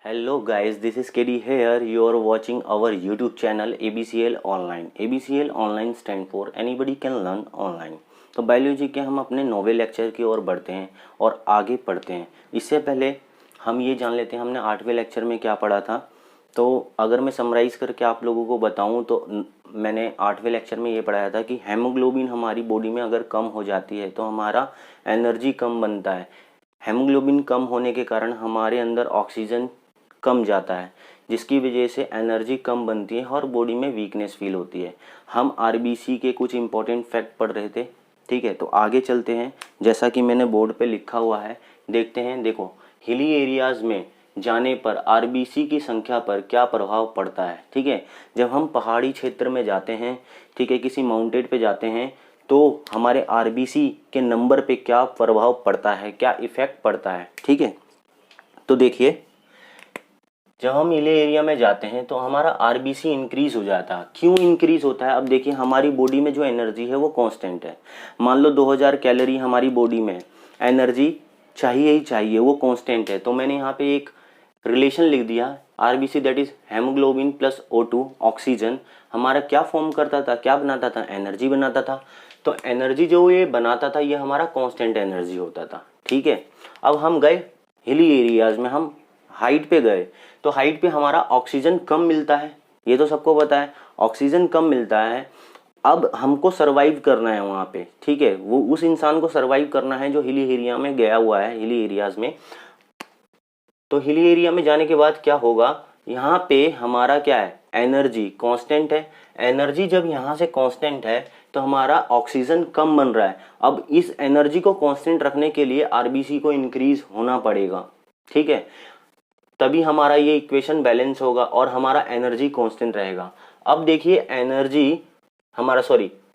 Hello guys, this is KD here. You are watching our YouTube channel ABCL Online. ABCL Online stand for Anybody Can Learn Online. तो biology के हम अपने नौवें lecture की ओर बढ़ते हैं और आगे पढ़ते हैं। इससे पहले हम ये जान लेते हैं हमने 8वें लेक्चर में क्या पढ़ा था। तो अगर मैं समराइज़ करके आप लोगों को बताऊं तो मैंने 8वें लेक्चर में ये पढ़ाया था कि हेमोग्लोबिन हमारी बॉडी में अगर कम हो जाती है तो हमारा एनर्जी कम बनता है। हेमोग्लोबिन कम होने के कारण हमारे अंदर ऑक्सीजन कम जाता है, जिसकी वजह से एनर्जी कम बनती है और बॉडी में वीकनेस फील होती है। हम आरबीसी के कुछ इंपॉर्टेंट फैक्ट पढ़ रहे थे, ठीक है। तो आगे चलते हैं, जैसा कि मैंने बोर्ड पे लिखा हुआ है देखते हैं। देखो, हिली एरियाज़ में जाने पर आरबीसी की संख्या पर क्या प्रभाव पड़ता है, ठीक है। जब हम पहाड़ी क्षेत्र में जाते हैं, ठीक है, किसी माउंटेन पे जाते हैं तो हमारे आरबीसी के नंबर पे क्या प्रभाव पड़ता है, क्या इफेक्ट पड़ता है, ठीक है। तो देखिए, जब हम हिली एरिया में जाते हैं तो हमारा आरबीसी इंक्रीज हो जाता है। क्यों इंक्रीज होता है? अब देखिए, हमारी बॉडी में जो एनर्जी है वो कांस्टेंट है। मान लो 2000 कैलोरी हमारी बॉडी में एनर्जी चाहिए ही चाहिए, वो कांस्टेंट है। तो मैंने यहाँ पे एक रिलेशन लिख दिया, RBC that is haemoglobin plus O2 oxygen हमारा क्या फॉर्म करता था, क्या बनाता था, एनर्जी बनाता था। तो एनर्जी जो ये बनाता था ये हमारा कांस्टेंट एनर्जी होता था, ठीक है। अब हम गए हिली एरियाज में, हम हाइट पे गए तो हाइट पे हमारा ऑक्सीजन कम मिलता है, ये तो सबको पता है, ऑक्सीजन कम मिलता है। अब हमको सरवाइव करना है वहाँ पे, ठीक है, वो उस इंसान को सरवाइव करना है जो हिली एरिया में गया हुआ है, हिली एरियाज में। तो हिली एरिया में जाने के बाद क्या होगा, यहाँ पे हमारा क्या है, एनर्जी कांस्टेंट है। एनर्जी जब यहाँ से कांस्टेंट है तो हमारा ऑक्सीजन कम बन रहा है। अब इस एनर्जी को कांस्टेंट रखने के लिए आरबीसी को इंक्रीज होना पड़ेगा, ठीक है, तभी हमारा ये इक्वेशन बैलेंस होगा और हमारा एनर्जी कांस्टेंट रहेगा। अब देखिए, एनर्जी हमारा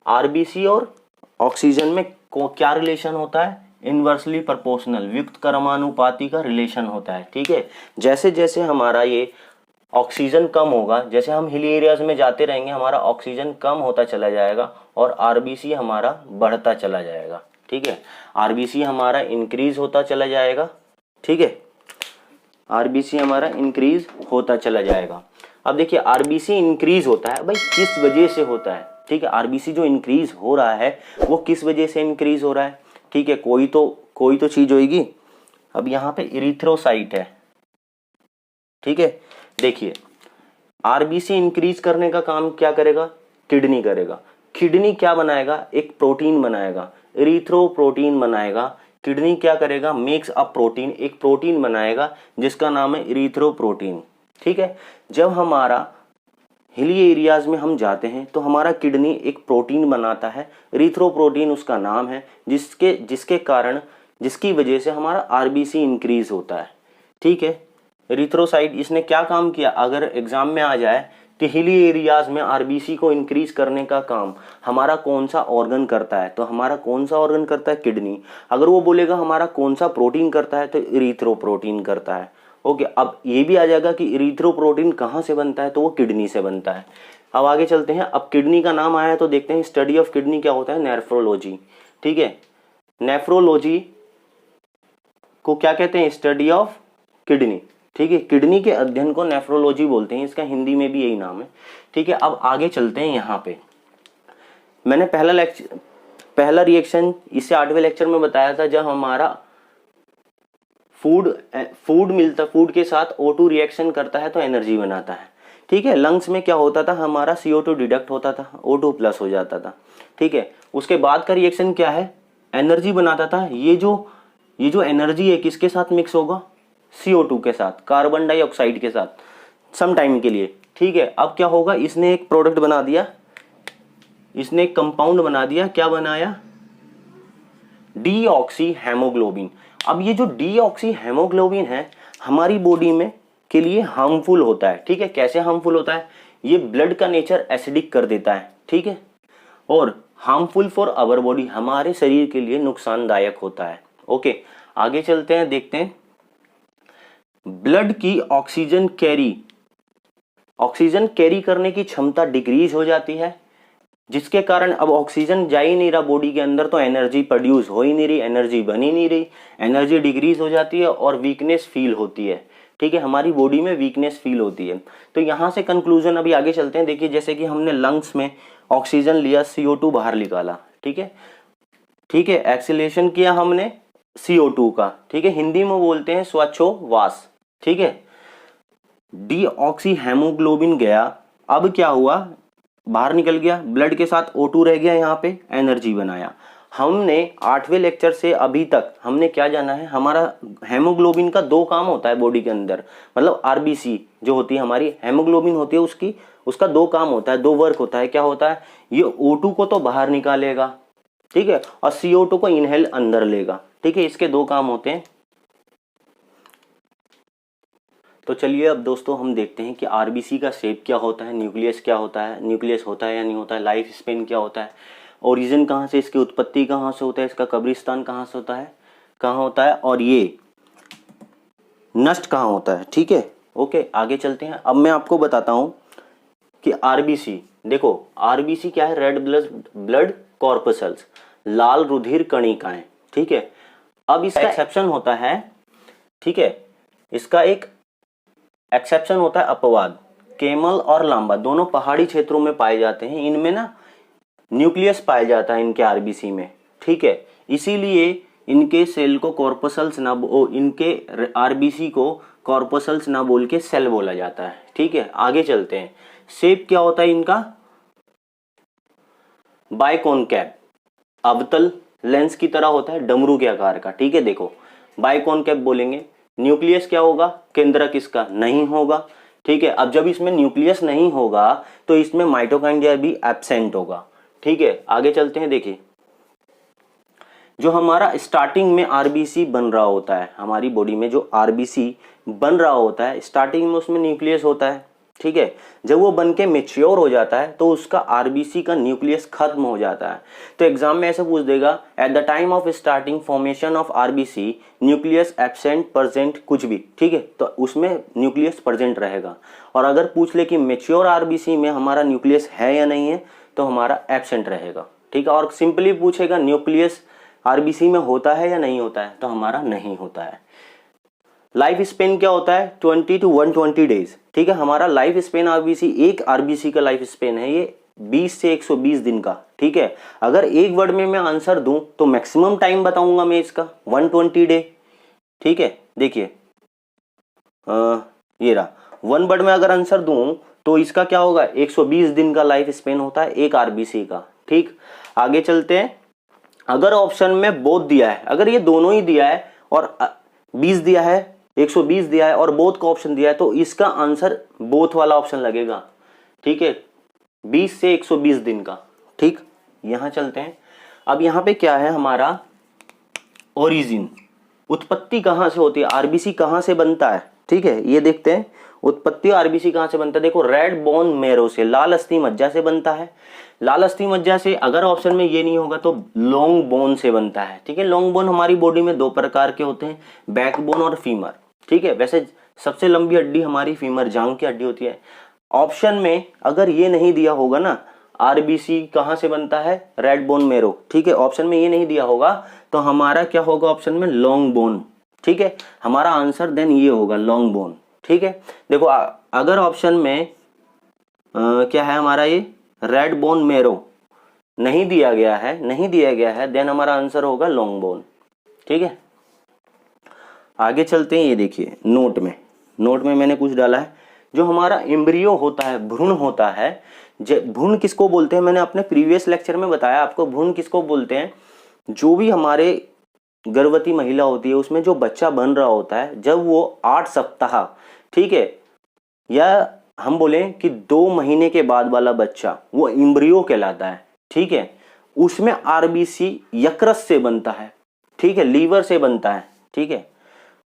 आरबीसी और ऑक्सीजन में क्या रिलेशन होता है, इनवर्सली प्रोपोर्शनल, व्युत्क्रमानुपाती क्रमानुपाती का रिलेशन होता है, ठीक है। जैसे जैसे हमारा ये ऑक्सीजन कम होगा, जैसे हम हिली एरियाज में जाते रहेंगे हमारा ऑक्सीजन कम होता चला जाएगा और आरबीसी हमारा बढ़ता चला जाएगा, ठीक है। आरबीसी हमारा इंक्रीज होता चला जाएगा, ठीक है, आरबीसी हमारा इंक्रीज होता चला जाएगा। अब देखिए, आरबीसी इंक्रीज होता है भाई किस वजह से होता है, ठीक है। आरबीसी जो इंक्रीज हो रहा है वो किस वजह से इंक्रीज हो रहा है, ठीक है, कोई तो चीज होगी। अब यहाँ पे इरिथ्रोसाइट है, ठीक है। देखिए, आरबीसी इंक्रीज करने का काम क्या करेगा, किडनी करेगा। किडनी क्या बनाएगा, एक प्रोटीन बनाएगा, इरिथ्रोप्रोटीन बनाएगा। किडनी क्या करेगा, मेक्स अ प्रोटीन, एक प्रोटीन बनाएगा जिसका नाम है इरिथ्रोप्रोटीन, ठीक है। जब हमारा हिली एरियाज में हम जाते हैं तो हमारा किडनी एक प्रोटीन बनाता है, इरिथ्रोप्रोटीन उसका नाम है, जिसकी वजह से हमारा आरबीसी इंक्रीज होता है, ठीक है। इरिथ्रोसाइट इसने क्या काम किया, अगर एग्जाम में आ जाए कि हिली एरियाज में आरबीसी को इंक्रीज करने का काम हमारा कौन सा ऑर्गन करता है, तो हमारा कौन सा ऑर्गन करता है, किडनी। अगर वो बोलेगा हमारा कौन सा प्रोटीन करता है, तो इरिथ्रोप्रोटीन करता है, ओके। अब ये भी आ जाएगा कि इरिथ्रोप्रोटीन कहाँ से बनता है, तो वो किडनी से बनता है। अब आगे चलते हैं, अब किडनी का नाम आया तो देखते हैं स्टडी ऑफ किडनी क्या होता है, नेफ्रोलॉजी, ठीक है। नेफ्रोलॉजी को क्या कहते हैं, स्टडी ऑफ किडनी, ठीक है। किडनी के अध्ययन को नेफ्रोलॉजी बोलते हैं, इसका हिंदी में भी यही नाम है, ठीक है। अब आगे चलते हैं, यहाँ पे मैंने पहला रिएक्शन इससे 8वें लेक्चर में बताया था, जब हमारा फूड के साथ O2 रिएक्शन करता है तो एनर्जी बनाता है, ठीक है। लंग्स में क्या होता था, हमारा CO2 डिडक्ट होता था, O2 प्लस हो जाता था, ठीक है। उसके बाद का रिएक्शन क्या है, एनर्जी बनाता था। ये जो एनर्जी है किसके साथ मिक्स होगा, CO2 के साथ, कार्बन डाइऑक्साइड के साथ, सम टाइम के लिए, ठीक है। अब क्या होगा, इसने एक प्रोडक्ट बना दिया, इसने एक कंपाउंड बना दिया, क्या बनाया, डीऑक्सी हेमोग्लोबिन। अब ये जो डीऑक्सी हेमोग्लोबिन है हमारी बॉडी में के लिए हार्मफुल होता है, ठीक है। कैसे हार्मफुल होता है, ये ब्लड का नेचर एसिडिक कर देता है, ठीक है, और हार्मफुल फॉर आवर बॉडी, हमारे शरीर के लिए नुकसानदायक होता है, ओके। आगे चलते हैं, देखते हैं ब्लड की ऑक्सीजन कैरी करने की क्षमता डिक्रीज हो जाती है, जिसके कारण अब ऑक्सीजन जा ही नहीं रहा बॉडी के अंदर, तो एनर्जी प्रोड्यूस हो ही नहीं रही, एनर्जी बन ही नहीं रही, एनर्जी डिक्रीज हो जाती है और वीकनेस फील होती है, ठीक है, हमारी बॉडी में वीकनेस फील होती है। तो यहाँ से कंक्लूजन अभी आगे चलते हैं। देखिए जैसे कि हमने लंग्स में ऑक्सीजन लिया, CO2 बाहर निकाला, ठीक है, ठीक है, एक्सीलेशन किया हमने CO2 का, ठीक है, हिंदी में बोलते हैं श्वासोच्छ्वास, ठीक है, डीऑक्सी हेमोग्लोबिन गया, अब क्या हुआ, बाहर निकल गया, ब्लड के साथ O2 रह गया, यहाँ पे एनर्जी बनाया। हमने 8वें लेक्चर से अभी तक हमने क्या जाना है, हमारा हेमोग्लोबिन का 2 काम होता है बॉडी के अंदर, मतलब आरबीसी जो होती है हमारी हेमोग्लोबिन होती है, उसका 2 काम होता है, 2 वर्क होता है। क्या होता है, ये O2 को तो बाहर निकालेगा, ठीक है, और CO2 को इनहेल अंदर लेगा, ठीक है, इसके 2 काम होते हैं। तो चलिए अब दोस्तों हम देखते हैं कि आरबीसी का शेप क्या होता है, न्यूक्लियस क्या होता है, न्यूक्लियस होता है या नहीं होता है, लाइफ स्पेन क्या होता है, ओरिजिन कहाँ से, इसकी उत्पत्ति कहाँ से होता है, इसका कब्रिस्तान कहाँ से होता है, कहाँ होता है, और ये नष्ट कहाँ होता है, ठीक है। ओके, आगे चलते हैं। अब मैं आपको बताता हूँ कि आरबीसी, देखो आरबीसी क्या है, रेड ब्लड कॉर्पसल्स, लाल रुधिर कणिकाएं, ठीक है। अब इसका एक्सेप्शन होता है, ठीक है, इसका एक एक्सेप्शन होता है अपवाद, केमल और लांबा दोनों पहाड़ी क्षेत्रों में पाए जाते हैं, इनमें ना न्यूक्लियस पाया जाता है इनके आरबीसी में, ठीक है, इसीलिए इनके सेल को कॉर्पसल्स ना इनके आरबीसी को कॉर्पसल्स ना बोल के सेल बोला जाता है, ठीक है। आगे चलते हैं। शेप क्या होता है इनका, बाइकॉनकेव, अवतल लेंस की तरह होता है, डमरू के आकार का, ठीक है। देखो बाइकॉनकेव बोलेंगे। न्यूक्लियस क्या होगा, केंद्रक इसका नहीं होगा, ठीक है। अब जब इसमें न्यूक्लियस नहीं होगा तो इसमें माइटोकॉन्ड्रिया भी एब्सेंट होगा, ठीक है। आगे चलते हैं। देखिए जो हमारा स्टार्टिंग में आरबीसी बन रहा होता है, हमारी बॉडी में जो आरबीसी बन रहा होता है स्टार्टिंग में उसमें न्यूक्लियस होता है, ठीक है। जब वो बन के मेच्योर हो जाता है तो उसका आरबीसी का न्यूक्लियस खत्म हो जाता है। तो एग्जाम में ऐसे पूछ देगा, at the time of starting formation of RBC nucleus absent present कुछ भी, ठीक है, तो उसमें न्यूक्लियस प्रेजेंट रहेगा। और अगर पूछ ले कि मेच्योर आरबीसी में हमारा न्यूक्लियस है या नहीं है तो हमारा एब्सेंट रहेगा, ठीक है। और सिंपली पूछेगा न्यूक्लियस आरबीसी में होता है या नहीं होता है तो हमारा नहीं होता है। लाइफ स्पेन क्या होता है, 20 to 120 डेज, ठीक है। हमारा लाइफ स्पेन आरबीसी, एक आरबीसी का लाइफ स्पेन है ये 20 से 120 दिन का, ठीक है। अगर एक वर्ड में मैं आंसर दूं तो मैक्सिमम टाइम बताऊंगा मैं इसका 120 डे, ठीक है। देखिए ये रहा, 1 वर्ड में अगर आंसर दूं तो इसका क्या होगा, 120 दिन का लाइफ स्पेन होता है एक आरबीसी का, ठीक। आगे चलते हैं। अगर ऑप्शन में बोथ दिया है, अगर ये दोनों ही दिया है और 20 दिया है, 120 दिया है और बोथ का ऑप्शन दिया है तो इसका आंसर बोथ वाला ऑप्शन लगेगा, ठीक है, 20 से 120 दिन का, ठीक। यहां चलते हैं। अब यहां पे क्या है हमारा ओरिजिन, उत्पत्ति कहां से होती है, आरबीसी कहां से बनता है, ठीक है, ये देखते हैं। उत्पत्ति आरबीसी कहां से बनता है, देखो रेड बोन मैरो से, लाल अस्थि मज्जा से बनता है। लाल अस्थि मज्जा से अगर ऑप्शन में ये नहीं होगा तो लॉन्ग बोन से बनता है, ठीक है। लॉन्ग बोन हमारी बॉडी में 2 प्रकार के होते हैं, बैकबोन और फीमर, ठीक है। वैसे सबसे लंबी हड्डी हमारी फीमर जांग की हड्डी होती है। ऑप्शन में अगर ये नहीं दिया होगा ना आरबीसी कहां से बनता है, रेड बोन मैरो, ठीक है, ऑप्शन में ये नहीं दिया होगा तो हमारा क्या होगा ऑप्शन में, लॉन्ग बोन, ठीक है। हमारा आंसर देन ये होगा लॉन्ग बोन, ठीक है। देखो अगर ऑप्शन में क्या है हमारा, ये रेड बोन मैरो नहीं दिया गया है देन हमारा आंसर होगा लॉन्ग बोन, ठीक है। आगे चलते हैं। ये देखिए नोट में मैंने कुछ डाला है, जो हमारा एम्ब्रियो होता है, भ्रूण होता है, भ्रूण किसको बोलते हैं, मैंने अपने प्रीवियस लेक्चर में बताया आपको भ्रूण किसको बोलते हैं। जो भी हमारे गर्भवती महिला होती है उसमें जो बच्चा बन रहा होता है जब वो 8 सप्ताह, ठीक है, या हम बोले कि 2 महीने के बाद वाला बच्चा, वो एम्ब्रियो कहलाता है, ठीक है। उसमें आरबीसी यकृत से बनता है, ठीक है, लीवर से बनता है, ठीक है।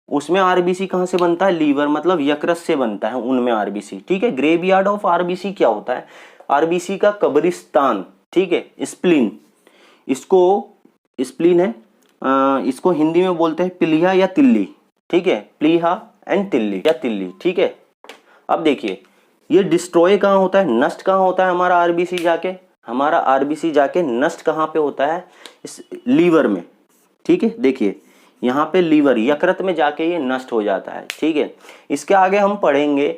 उसमें आरबीसी कहां से बनता है, लीवर मतलब यकृत से बनता है उनमें आरबीसी, ठीक है। ग्रेवयार्ड ऑफ आरबीसी क्या होता है, आरबीसी का कब्रिस्तान, ठीक है, स्प्लीन, इसको स्प्लीन है, इसको हिंदी में बोलते हैं प्लीहा या तिल्ली, ठीक है, प्लीहा एंड तिल्ली या तिल्ली, ठीक है। अब देखिए ये डिस्ट्रॉय कहाँ होता है, नष्ट कहाँ होता है हमारा आरबीसी जाके, हमारा आरबीसी जाके नष्ट कहाँ पे होता है, इस लीवर में, ठीक है। देखिए यहाँ पे लीवर यकृत में जाके ये नष्ट हो जाता है। ठीक है, इसके आगे हम पढ़ेंगे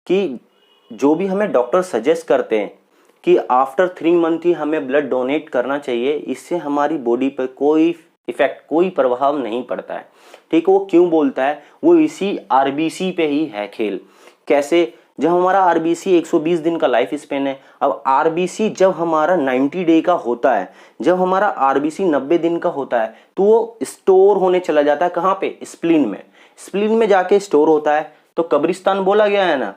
कि जो भी हमें डॉक्टर सजेस्ट करते हैं कि आफ्टर 3 मंथ ही हमें ब्लड डोनेट करना चाहिए, इससे हमारी बॉडी पर कोई इफेक्ट, कोई प्रभाव नहीं पड़ता है। ठीक है, वो क्यों बोलता है, वो इसी आरबीसी पे ही है खेल। कैसे, जब हमारा आरबीसी 120 दिन का लाइफ स्पेन है, अब आरबीसी जब हमारा 90 डे का होता है, जब हमारा आरबीसी 90 दिन का होता है, तो वो स्टोर होने चला जाता है। कहाँ पे, स्प्लीन में। स्प्लीन में जाके स्टोर होता है, तो कब्रिस्तान बोला गया है ना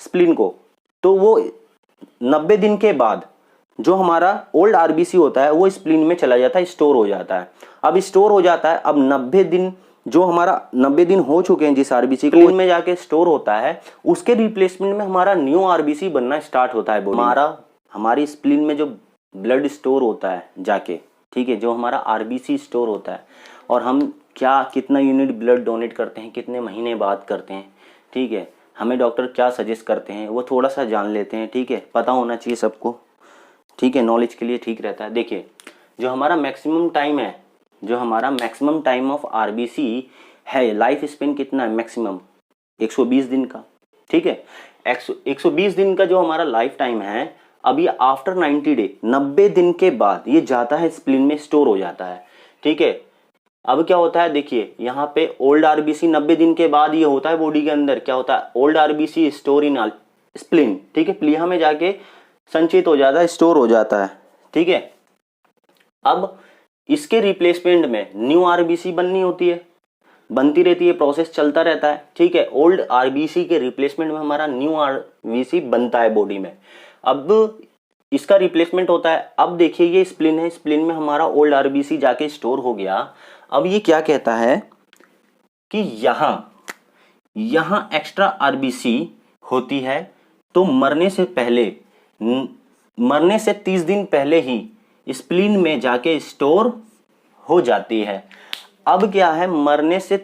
स्प्लीन को। तो वो 90 दिन के बाद जो हमारा ओल्ड आरबीसी होता है वो स्प्लीन में चला जाता है, स्टोर हो जाता है। अब स्टोर हो जाता है, अब 90 दिन जो हमारा 90 दिन हो चुके हैं जिस आरबीसी स्प्लीन में जाके स्टोर होता है, उसके रिप्लेसमेंट में हमारा न्यू आरबीसी बनना स्टार्ट होता है। हमारी स्प्लीन में जो ब्लड स्टोर होता है जाके, ठीक है, जो हमारा आरबीसी स्टोर होता है, और हम क्या कितना यूनिट ब्लड डोनेट करते हैं, कितने महीने बाद करते हैं, ठीक है, हमें डॉक्टर क्या सजेस्ट करते हैं वो थोड़ा सा जान लेते हैं। ठीक है, पता होना चाहिए सबको। ठीक है, नॉलेज के लिए ठीक रहता है। देखिए, जो हमारा मैक्सिमम टाइम है, जो हमारा मैक्सिमम टाइम ऑफ आरबीसी है, लाइफ स्पेन कितना है मैक्सिमम, 120 दिन का। ठीक है, 120 दिन का जो हमारा लाइफ टाइम है, अभी आफ्टर 90 डे, 90 दिन के बाद ये जाता है स्प्लीन में, स्टोर हो जाता है। ठीक है, अब क्या होता है, देखिए यहाँ पे ओल्ड आरबीसी 90 दिन के बाद ये होता है बॉडी के अंदर, क्या होता है, old RBC store in spleen. ठीक है, प्लीहा में जाके संचित हो जाता है, स्टोर हो जाता है। ठीक है, अब इसके रिप्लेसमेंट में न्यू आरबीसी बननी होती है, बनती रहती है, प्रोसेस चलता रहता है। ठीक है, ओल्ड आरबीसी के रिप्लेसमेंट में हमारा न्यू आरबीसी बनता है बॉडी में। अब इसका रिप्लेसमेंट होता है। अब देखिए ये स्प्लीन है, स्प्लीन में हमारा ओल्ड आरबीसी जाके स्टोर हो गया। अब ये क्या कहता है कि यहां एक्स्ट्रा आरबीसी होती है, तो मरने से 30 दिन पहले ही स्प्लीन में जाके स्टोर हो जाती है। अब क्या है, मरने से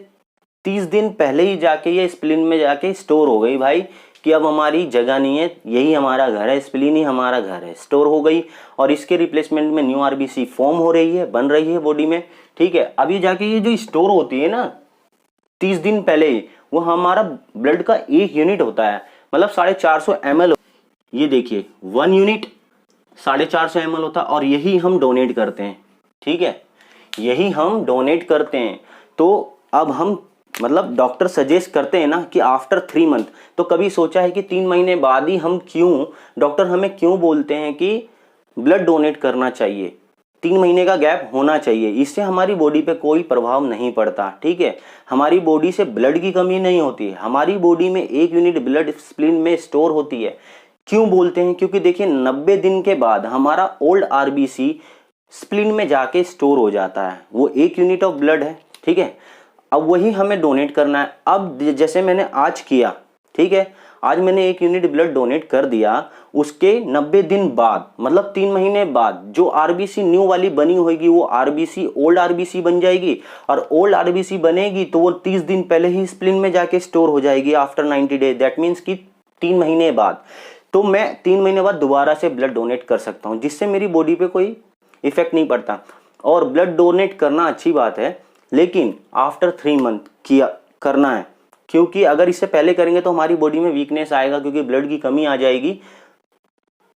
30 दिन पहले ही जाके ये स्प्लीन में जाके स्टोर हो गई भाई, कि अब हमारी जगह नहीं है, यही हमारा घर है, स्प्लीन ही हमारा घर है, स्टोर हो गई। और इसके रिप्लेसमेंट में न्यू आरबीसी फॉर्म हो रही है, बन रही है बॉडी में। ठीक है, अभी जाके ये जो स्टोर होती है ना 30 दिन पहले ही, वो हमारा ब्लड का 1 यूनिट होता है, मतलब 450 ml। ये देखिए 1 यूनिट 450 ml होता है, और यही हम डोनेट करते हैं। ठीक है, यही हम डोनेट करते हैं। तो अब हम मतलब डॉक्टर सजेस्ट करते हैं ना कि आफ्टर 3 मंथ, तो कभी सोचा है कि 3 महीने बाद ही हम क्यों, डॉक्टर हमें क्यों बोलते हैं कि ब्लड डोनेट करना चाहिए, 3 महीने का गैप होना चाहिए, इससे हमारी बॉडी पे कोई प्रभाव नहीं पड़ता। ठीक है, हमारी बॉडी से ब्लड की कमी नहीं होती है, हमारी बॉडी में 1 यूनिट ब्लड स्प्लीन में स्टोर होती है। क्यों बोलते हैं, क्योंकि देखिए 90 दिन के बाद हमारा ओल्ड आरबीसी स्प्लीन में जाके स्टोर हो जाता है, वो 1 यूनिट ऑफ ब्लड है। ठीक है, अब वही हमें डोनेट करना है। अब जैसे मैंने आज किया, ठीक है, आज मैंने 1 यूनिट ब्लड डोनेट कर दिया, उसके 90 दिन बाद मतलब 3 महीने बाद जो आरबीसी न्यू वाली बनी होगी वो आरबीसी ओल्ड आरबीसी बन जाएगी, और ओल्ड आरबीसी बनेगी तो वो 30 दिन पहले ही स्प्लीन में जाके स्टोर हो जाएगी आफ्टर 90 डे। दैट मीन्स कि 3 महीने बाद, तो मैं 3 महीने बाद दोबारा से ब्लड डोनेट कर सकता हूँ, जिससे मेरी बॉडी पे कोई इफेक्ट नहीं पड़ता। और ब्लड डोनेट करना अच्छी बात है, लेकिन आफ्टर 3 मंथ किया करना है, क्योंकि अगर इससे पहले करेंगे तो हमारी बॉडी में वीकनेस आएगा, क्योंकि ब्लड की कमी आ जाएगी।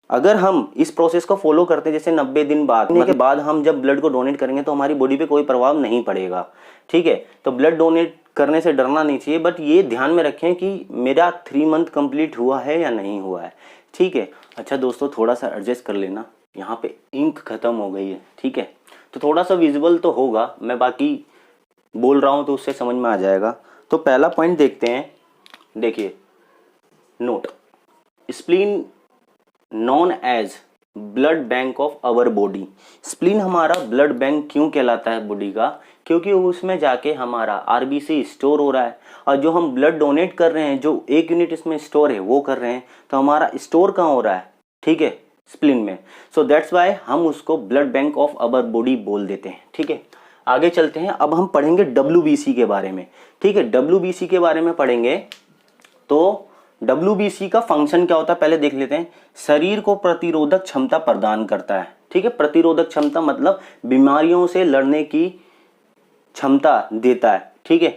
अगर हम इस प्रोसेस को फॉलो करते हैं, जैसे 90 दिन बाद के बाद हम जब ब्लड को डोनेट करेंगे तो हमारी बॉडी पे कोई प्रभाव नहीं पड़ेगा। ठीक है, तो ब्लड डोनेट करने से डरना नहीं चाहिए, बट ये ध्यान में रखें कि मेरा 3 मंथ कंप्लीट हुआ है या नहीं हुआ है। ठीक है, अच्छा दोस्तों थोड़ा सा एडजस्ट कर लेना, यहाँ पे इंक खत्म हो गई है। ठीक है, तो थोड़ा सा विजिबल तो होगा, मैं बाकी बोल रहा हूँ तो उससे समझ में आ जाएगा। तो पहला पॉइंट देखते हैं, देखिए note, spleen known as blood bank of our body. Spleen हमारा ब्लड बैंक क्यों कहलाता है बॉडी का, क्योंकि उसमें जाके हमारा आरबीसी स्टोर हो रहा है, और जो हम ब्लड डोनेट कर रहे हैं, जो 1 यूनिट इसमें स्टोर है वो कर रहे हैं, तो हमारा स्टोर कहाँ हो रहा है, ठीक है, स्प्लीन में। सो दैट्स वाई हम उसको blood bank of our body बोल देते हैं। ठीक है, आगे चलते हैं, अब हम पढ़ेंगे WBC के बारे में। ठीक है, WBC के बारे में पढ़ेंगे, तो WBC का फंक्शन क्या होता है पहले देख लेते हैं। शरीर को प्रतिरोधक क्षमता प्रदान करता है। ठीक है, प्रतिरोधक क्षमता मतलब बीमारियों से लड़ने की क्षमता देता है, ठीक है,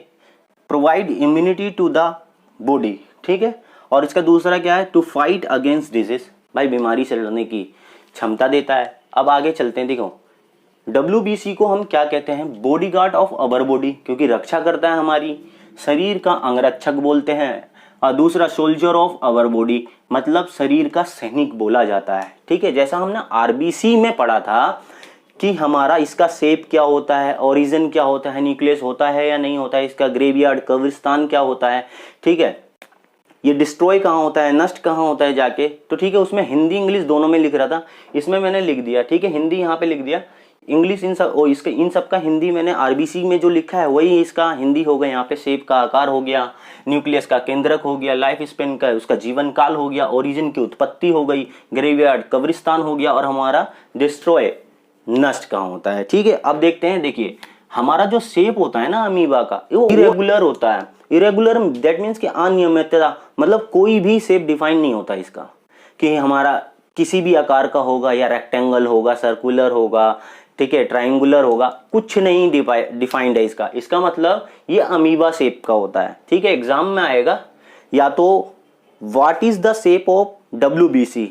provide immunity to the body, ठीक है। और इसका दूसरा क्या है, टू फाइट अगेंस्ट डिजीज, भाई बीमारी से लड़ने की क्षमता देता है। अब आगे चलते हैं, देखो WBC को हम क्या कहते हैं, body guard of our body, क्योंकि रक्षा करता है हमारी शरीर का अंगरक्षक बोलते हैं। और दूसरा सोल्जर ऑफ अवर बॉडी, मतलब शरीर का सैनिक बोला जाता है, ठीक है। जैसा हमने RBC में पढ़ा था कि हमारा इसका शेप क्या होता है, ओरिजिन क्या होता है, न्यूक्लियस होता है या नहीं होता है, इसका ग्रेवयार्ड कब्रिस्तान क्या होता है, ठीक है, ये डिस्ट्रॉय कहाँ होता है, नष्ट कहाँ होता है जाके, तो ठीक है। उसमें हिंदी इंग्लिश दोनों में लिख रहा था, इसमें मैंने लिख दिया, ठीक है, हिंदी यहाँ पे लिख दिया, इंग्लिश इन सब इसके इन सब का हिंदी मैंने RBC में जो लिखा है वही इसका हिंदी हो गया। यहाँ पे शेप का आकार हो गया, न्यूक्लियस का केंद्रक हो गया, लाइफ स्पेन का उसका जीवन काल हो गया, ओरिजिन की उत्पत्ति हो गई, ग्रेवयार्ड कब्रिस्तान हो गया, और हमारा डिस्ट्रॉय नष्ट कहाँ होता है, ठीक है। अब देखते हैं, देखिए हमारा जो शेप होता है ना अमीबा का, वो इरेगुलर होता है। इरेगुलर दैट मीन्स कि अनियमितता, मतलब कोई भी शेप डिफाइन नहीं होता इसका कि हमारा किसी भी आकार का होगा, या रेक्टेंगल होगा, सर्कुलर होगा, ठीक है, ट्रायंगुलर होगा, कुछ नहीं डिफाइंड है इसका। इसका मतलब ये अमीबा शेप का होता है, ठीक है। एग्जाम में आएगा या तो what is the shape of WBC,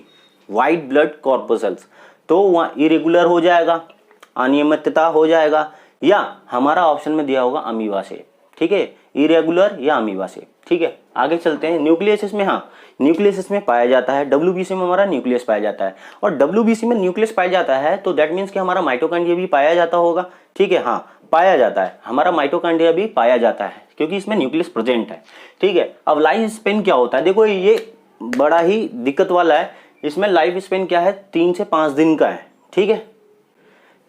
white blood corpuscles, तो वहाँ इरेगुलर हो जाएगा, अनियमितता हो जाएगा, या हमारा ऑप्शन में दिया होगा अमीबा शेप, ठीक है, इरेगुलर या अमीबा शेप, ठीक है। आगे चलते हैं, न्यूक्लियस में, हाँ न्यूक्लियस में पाया जाता है, WBC में हमारा न्यूक्लियस पाया जाता है। और WBC में न्यूक्लियस पाया जाता है तो दैट मीन्स कि हमारा माइटोकॉन्ड्रिया भी पाया जाता होगा, ठीक है, हाँ पाया जाता है, हमारा माइटोकॉन्ड्रिया भी पाया जाता है क्योंकि इसमें न्यूक्लियस प्रेजेंट है, ठीक है। अब लाइफ स्पेन क्या होता है, देखो ये बड़ा ही दिक्कत वाला है, इसमें लाइफ स्पेन क्या है, 3 से 5 दिन का है, ठीक है,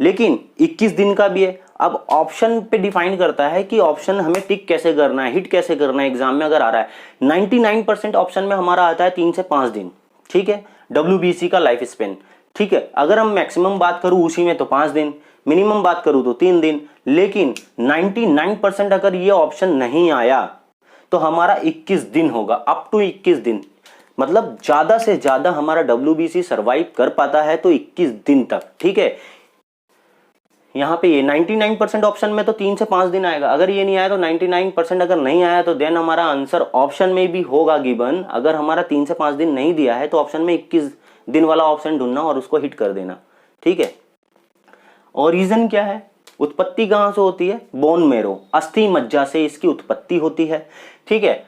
लेकिन 21 दिन का भी है। अब ऑप्शन पे डिफाइन करता है कि ऑप्शन हमें टिक कैसे करना है, हिट कैसे करना है एग्जाम में अगर आ रहा है। 99% ऑप्शन में हमारा आता है 3 से 5 दिन, ठीक है, WBC का लाइफ स्पेन, ठीक है। अगर हम मैक्सिमम बात करूं उसी में तो 5 दिन, मिनिमम बात करूं तो 3 दिन, लेकिन 99% अगर ये ऑप्शन नहीं आया तो हमारा 21 दिन होगा, अप टू 21 दिन, मतलब ज्यादा से ज्यादा हमारा WBC सर्वाइव कर पाता है तो 21 दिन तक, ठीक है। यहाँ पे ये 99% ऑप्शन में तो 3 से 5 दिन आएगा, अगर ये नहीं आया तो 99% अगर नहीं आया तो देन हमारा आंसर ऑप्शन में भी होगा गिवन। अगर हमारा 3 से 5 दिन नहीं दिया है तो ऑप्शन में 21 दिन वाला ऑप्शन ढूंढना और उसको हिट कर देना, ठीक है। ओरिजिन क्या है, उत्पत्ति कहाँ से होती है, बोन मेरो, अस्थि मज्जा से इसकी उत्पत्ति होती है, ठीक है।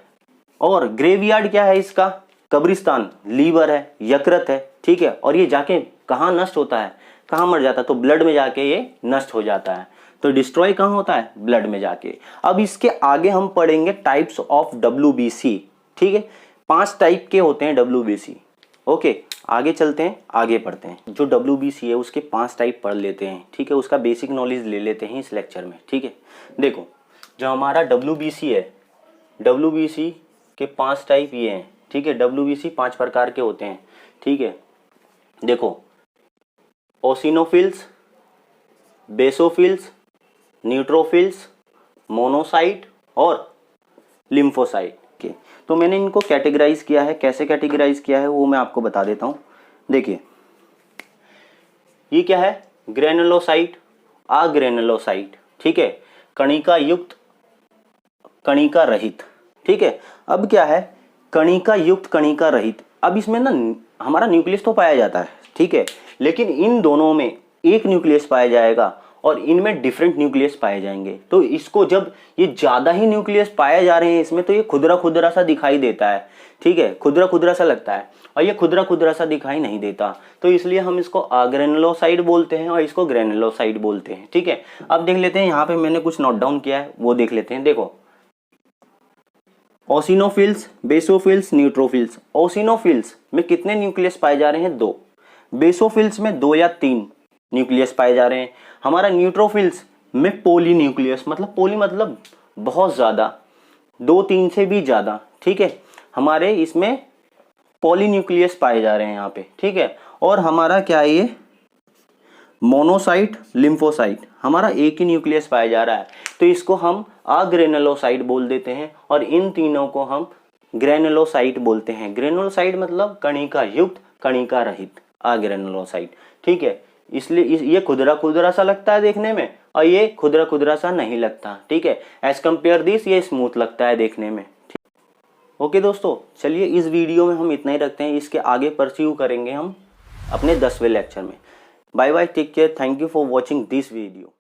और ग्रेवयार्ड क्या है इसका, कब्रिस्तान, लीवर है, यकृत है, ठीक है। और ये जाके कहाँ नष्ट होता है, कहाँ मर जाता है, तो ब्लड में जाके ये नष्ट हो जाता है। तो डिस्ट्रॉय कहाँ होता है, ब्लड में जाके। अब इसके आगे हम पढ़ेंगे टाइप्स ऑफ WBC, ठीक है, 5 टाइप के होते हैं WBC, ओके। आगे चलते हैं, आगे पढ़ते हैं, जो WBC है उसके 5 टाइप पढ़ लेते हैं, ठीक है, उसका बेसिक नॉलेज ले लेते हैं इस लेक्चर में, ठीक है। देखो जो हमारा WBC है, WBC के 5 टाइप ये हैं, ठीक है। WBC 5 प्रकार के होते हैं, ठीक है। देखो ओसिनोफिल्स, बेसोफिल्स, न्यूट्रोफिल्स, मोनोसाइट और लिम्फोसाइट के। तो मैंने इनको कैटेगराइज किया है, कैसे कैटेगराइज किया है वो मैं आपको बता देता हूं। देखिए ये क्या है, ग्रेनुलोसाइट, अग्रेनुलोसाइट, ठीक है, कणिका युक्त, कणिका रहित, ठीक है। अब क्या है, कणिका युक्त, कणिका रहित। अब इसमें ना हमारा न्यूक्लियस तो पाया जाता है, ठीक है, लेकिन इन दोनों में एक न्यूक्लियस पाया जाएगा और इनमें डिफरेंट न्यूक्लियस पाए जाएंगे। तो इसको जब ये ज्यादा ही न्यूक्लियस पाए जा रहे हैं इसमें तो ये खुदरा खुदरा सा दिखाई देता है, ठीक है, खुदरा खुदरा सा लगता है, और ये खुदरा खुदरा सा दिखाई नहीं देता, तो इसलिए हम इसको अग्रेनुलोसाइट बोलते हैं और इसको ग्रेनुलोसाइट बोलते हैं, ठीक है। अब देख लेते हैं, यहाँ पे मैंने कुछ नोट डाउन किया है वो देख लेते हैं। देखो ओसिनोफिल्स, बेसोफिल्स, न्यूट्रोफिल्स। ओसिनोफिल्स में कितने न्यूक्लियस पाए जा रहे हैं, 2। बेसोफिल्स में 2 या 3 न्यूक्लियस पाए जा रहे हैं। हमारा न्यूट्रोफिल्स में पोली न्यूक्लियस, मतलब पोली मतलब बहुत ज्यादा, 2-3 से भी ज्यादा, ठीक है, हमारे इसमें पोली न्यूक्लियस पाए जा रहे हैं यहाँ पे, ठीक है। और हमारा क्या है ये मोनोसाइट, लिम्फोसाइट, हमारा एक ही न्यूक्लियस पाया जा रहा है, तो इसको हम अग्रेनुलोसाइट बोल देते हैं और इन तीनों को हम ग्रेनुलोसाइट बोलते हैं। ग्रेनुलोसाइट मतलब कणिका युक्त, कणिका रहित, अग्रेनुलोसाइट, ठीक है। इसलिए ये खुदरा खुदरा सा लगता है देखने में और ये खुदरा खुदरा सा नहीं लगता, ठीक है। एज कम्पेयर दिस ये स्मूथ लगता है देखने में। ओके दोस्तों, चलिए इस वीडियो में हम इतना ही रखते हैं, इसके आगे परस्यू करेंगे हम अपने 10वें लेक्चर में। Bye bye, take care, thank you for watching this video.